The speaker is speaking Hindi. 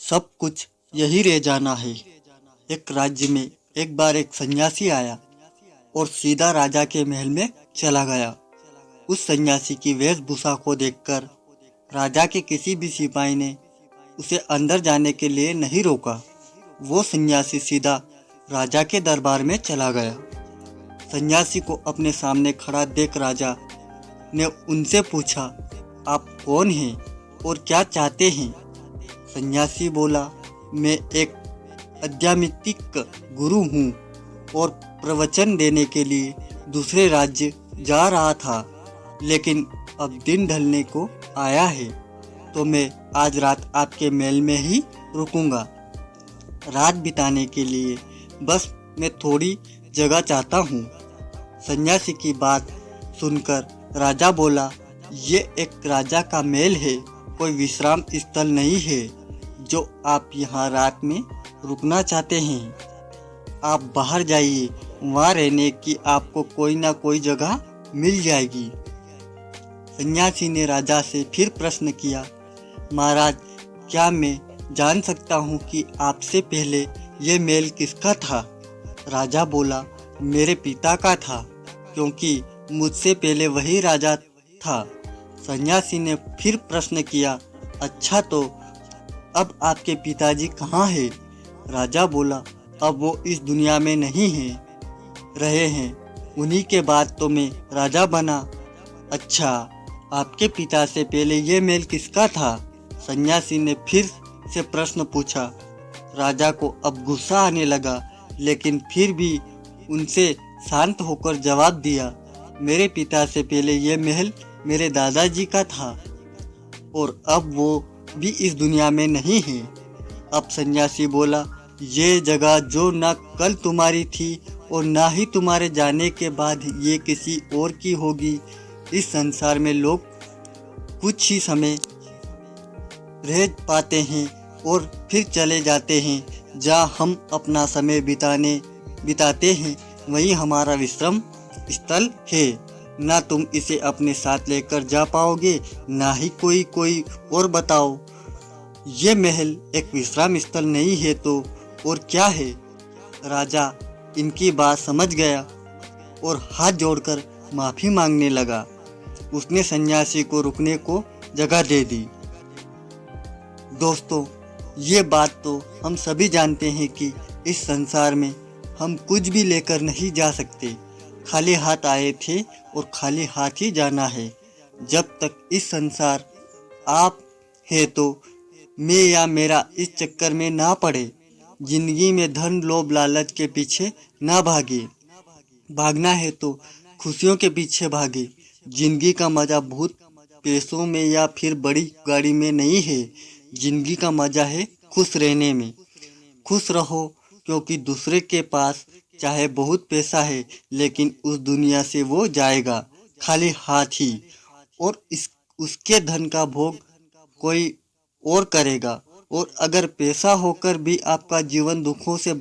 सब कुछ यही रह जाना है। एक राज्य में एक बार एक सन्यासी आया और सीधा राजा के महल में चला गया। उस सन्यासी की वेशभूषा को देखकर राजा के किसी भी सिपाही ने उसे अंदर जाने के लिए नहीं रोका। वो सन्यासी सीधा राजा के दरबार में चला गया। सन्यासी को अपने सामने खड़ा देख राजा ने उनसे पूछा, आप कौन हैं और क्या चाहते हैं? सन्यासी बोला, मैं एक आध्यात्मिक गुरु हूँ और प्रवचन देने के लिए दूसरे राज्य जा रहा था, लेकिन अब दिन ढलने को आया है तो मैं आज रात आपके महल में ही रुकूंगा। रात बिताने के लिए बस मैं थोड़ी जगह चाहता हूँ। सन्यासी की बात सुनकर राजा बोला, ये एक राजा का महल है, कोई विश्राम स्थल नहीं है जो आप यहाँ रात में रुकना चाहते हैं। आप बाहर जाइए, वहाँ रहने की आपको कोई ना कोई जगह मिल जाएगी। सन्यासी ने राजा से फिर प्रश्न किया, महाराज, क्या मैं जान सकता हूँ कि आपसे पहले ये महल किसका था? राजा बोला, मेरे पिता का था, क्योंकि मुझसे पहले वही राजा था। सन्यासी ने फिर प्रश्न किया, अच्छा तो अब आपके पिताजी कहाँ हैं? राजा बोला, अब वो इस दुनिया में नहीं रहे हैं, उन्हीं के बाद तो मैं राजा बना। अच्छा, आपके पिता से पहले ये महल किसका था? सन्यासी ने फिर से प्रश्न पूछा। राजा को अब गुस्सा आने लगा, लेकिन फिर भी उनसे शांत होकर जवाब दिया, मेरे पिता से पहले ये महल मेरे दादाजी का था और अब वो भी इस दुनिया में नहीं है। अब सन्यासी बोला, ये जगह जो ना कल तुम्हारी थी और ना ही तुम्हारे जाने के बाद ये किसी और की होगी। इस संसार में लोग कुछ ही समय रह पाते हैं और फिर चले जाते हैं। जहाँ हम अपना समय बिताते हैं वहीं हमारा विश्राम स्थल है। ना तुम इसे अपने साथ लेकर जा पाओगे, ना ही कोई और बताओ। ये महल एक विश्राम स्थल नहीं है तो और क्या है? राजा इनकी बात समझ गया और हाथ जोड़कर माफी मांगने लगा। उसने सन्यासी को रुकने को जगह दे दी। दोस्तों, ये बात तो हम सभी जानते हैं कि इस संसार में हम कुछ भी लेकर नहीं जा सकते। खाली हाथ आए थे और खाली हाथ ही जाना है। जब तक इस संसार आप है तो मैं या मेरा इस चक्कर में ना पड़े। जिंदगी में धन लोभ लालच के पीछे ना भागे। भागना है तो खुशियों के पीछे भागे। जिंदगी का मजा बहुत पैसों में या फिर बड़ी गाड़ी में नहीं है। जिंदगी का मजा है खुश रहने में। खुश रहो, क्योंकि दूसरे के पास चाहे बहुत पैसा है, लेकिन उस दुनिया से वो जाएगा खाली हाथ ही, और उसके धन का भोग कोई और करेगा। और अगर पैसा होकर भी आपका जीवन दुखों से